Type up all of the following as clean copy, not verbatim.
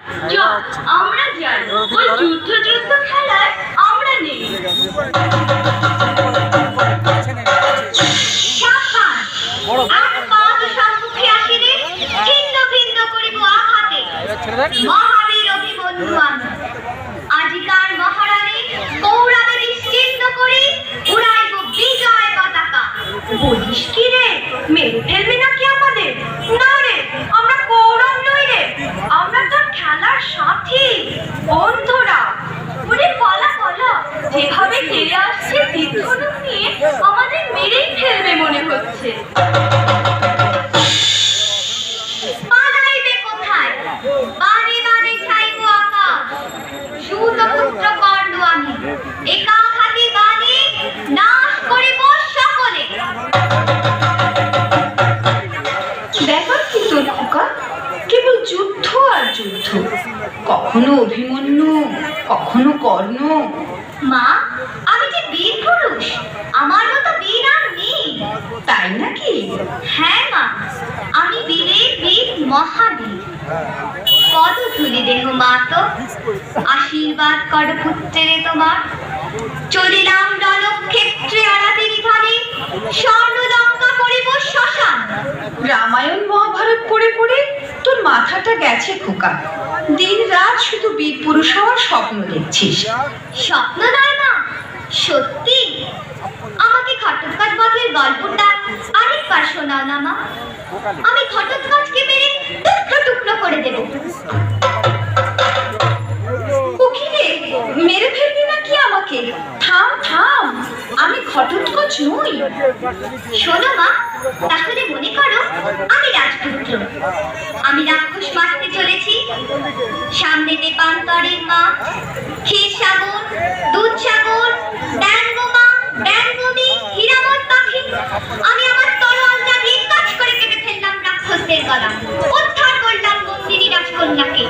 আমরা যাই ওই যুদ্ধ যুদ্ধ খেলায় আমরা নেই। মহাবীর অভিমন্যু আজিকার মহারানী কৌরবে নিশ্চিন্ত করি উড়াইব বিজয় পতাকা। বলিস কি রে, মেরে ফেলবি নাকি আমাদের? না রে, আমরা কৌরব নই রে, আমরা তোর খেলার সাথী বন্ধুরা। ওরে পালা পালা, যেভাবে তেড়ে আসছে তীর্থরূপ নিয়ে আমাদের মেরেই ফেলবে মনে হচ্ছে। পালাইবে কোথায়? বানে বানে যাইব আকা, সুতপুত্র কর্ণ আমি একা হাতে বানে নাশ করিব সকলে। ব্যাপার কি তোর খোকা? কেবল যুদ্ধ আর যুদ্ধ, কখনো অভিমন্যু কখনো কর্ণ। মা, আমি যে বীর পুরুষ, আমার মতো বীর আর নেই। তাই নাকি? হ্যাঁ মা, আমি বীরের বীর মহাবীর। পদ ধুলি দেহ মা তো, আশীর্বাদ কর পুত্রেরে তোমার। চলিলাম রণক্ষেত্রে আরাতে নিধানে, স্বর্ণলঙ্কা করিব শ্মশান। রামায়ণ মহাভারত পড়ে পড়ে তোর মাথাটা গেছে খোকা। দিন রাত শুধু বীর পুরুষ হওয়ার স্বপ্ন দেখছিস। স্বপ্ন নয় মা, সত্যি। আমাকে ঘটোৎকচ বধের গল্পটা আরেকবার শোনাও না মা। আমি ঘটোৎকচকে মেরে টুকরো টুকরো করে দেব। উকিলে, মেরে ফেলবি নাকি আমাকে? থাম থাম, আমি ঘটোৎকচ নই। শোনো মা, তাহলে মনে করো আমি রাজপুত্র। আমি রাক্ষস মারতে চলেছি। সামনে দেবান্তরের মা, ক্ষীরসাগর, দুধসাগর, ড্যাঙ্গমা, ড্যাঙ্গমি, হীরামন পাখি। আমি আমার তলোয়ারটা নিকাজ করে কেটে ফেললাম রাক্ষসদের গলা। উদ্ধার করলাম বন্দিনী রাজকন্যাকে।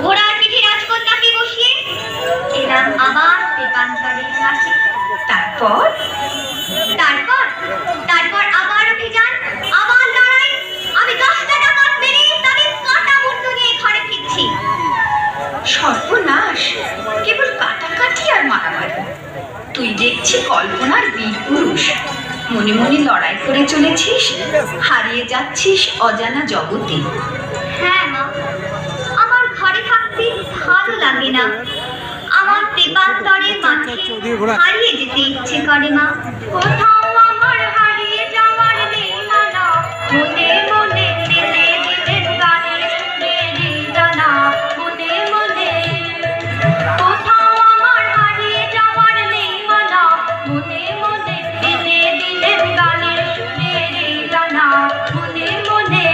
ঘোড়ার পিঠে রাজকন্যাকে বসিয়ে এলাম আবার দেবান্তরের কাছে। তারপর তারপর তারপর আবার অভিযান, আবার লড়াই। আমি 10টা ডাকাত মেরে তাদের কাটা মুন্ডু নিয়ে ঘরে ফিরছি। সর্বনাশ, কেবল কাটাকাটি আর মারামারি। তুই দেখছি কল্পনার বীর পুরুষ। মনে মনে লড়াই করে চলেছিস, হারিয়ে যাচ্ছিস অজানা জগতে। হ্যাঁ মা, আমার ঘরে থাকতে ভালো লাগে না। আমার দেবান্তরের মাঝে হারিয়ে যেতে ইচ্ছে করে মা। কোথাও আমার হারিয়ে যাওয়ার নেই মানা, মনে মনে দিলে দিলেন গানের সুরেরই জানা। মনে মনে কোথাও আমার হারিয়ে যাওয়ার নেই মানা, মনে মনে দিলে দিলেন গানের সুরেরই জানা। মনে মনে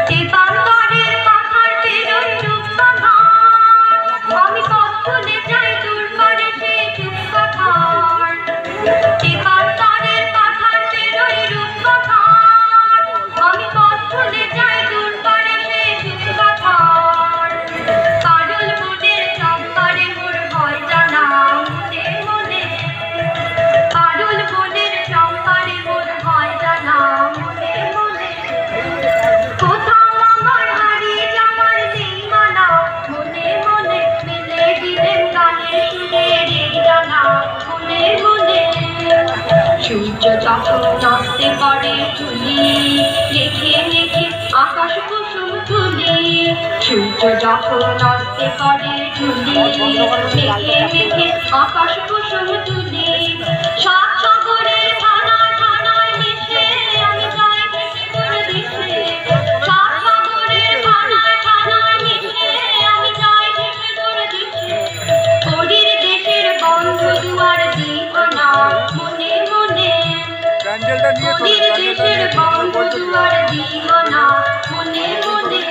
দেবান্তরের পাখার পেরোই রূপকথা, আমি কখনো যাই দূর করে সেই রূপকথার। দেবান্তরের পাখার পেরোই রূপকথা, আমি কখনো যাই দূর করে সেই রূপকথার। পারুল মনের চম্পারে মোর হয় জানা। মনে মনে পারুল মনের চম্পারে মোর হয় জানা। মনে মনে কোথাও আমার হারিয়ে যাওয়ার নেই মানা, মনে মনে মিলে দিলেন গানের সুরেরই জানা। মনে মনে সূর্য যখন নাচতে পারে চুলি, রেখে রেখে আকাশ কুসুম তুলি। সূর্য যখন নাচতে পারে চুলি, রেখে রেখে আকাশ কুসুম তুলি। সাত সাগরের ঠানায় ঠানায় মিশে আমি যাই ভেসে তোর দিশে। সাত সাগরের ঠানায় ঠানায় মিশে আমি যাই ভেসে তোর দিশে। হরির দেশের বন্ধ দুয়ার দিব না। মনে মনে হরির দেশের বন্ধ দুয়ার দিব না। মনে মনে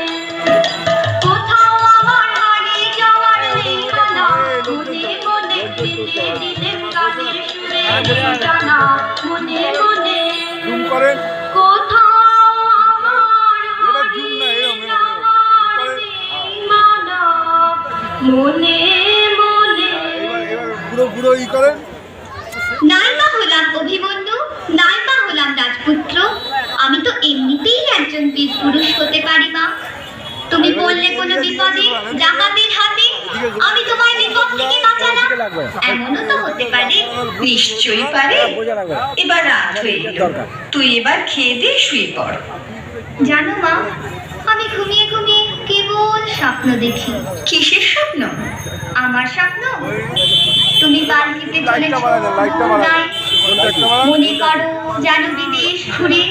কোথাও আমার হারিয়ে যাওয়ার নেই মানা, মনে মনে দিলে দিলেন গানের সুরেরই জানা। মনে মনে কোথাও আমার হারিয়ে যাওয়ার নেই মানা, মনে মনে। নাইবা হলাম অভিমন্যু, নাইবা হলাম রাজপুত্র, আমি তো এমনিতেই একজন বীর পুরুষ হতে পারি মা। তুমি বললে কোনো বিপদে নিশ্চয়ই পারে। এবার রাত হয়ে এলো, তুই এবার খেয়ে দিয়ে শুয়ে পড়। জানো মা, আমি ঘুমিয়ে ঘুমিয়ে কেবল স্বপ্ন দেখি। কিসের স্বপ্ন? আমার স্বপ্ন তুমি পাল্টিতে চলেছ, তাই মনে করো যেন বিদেশ ঘুরে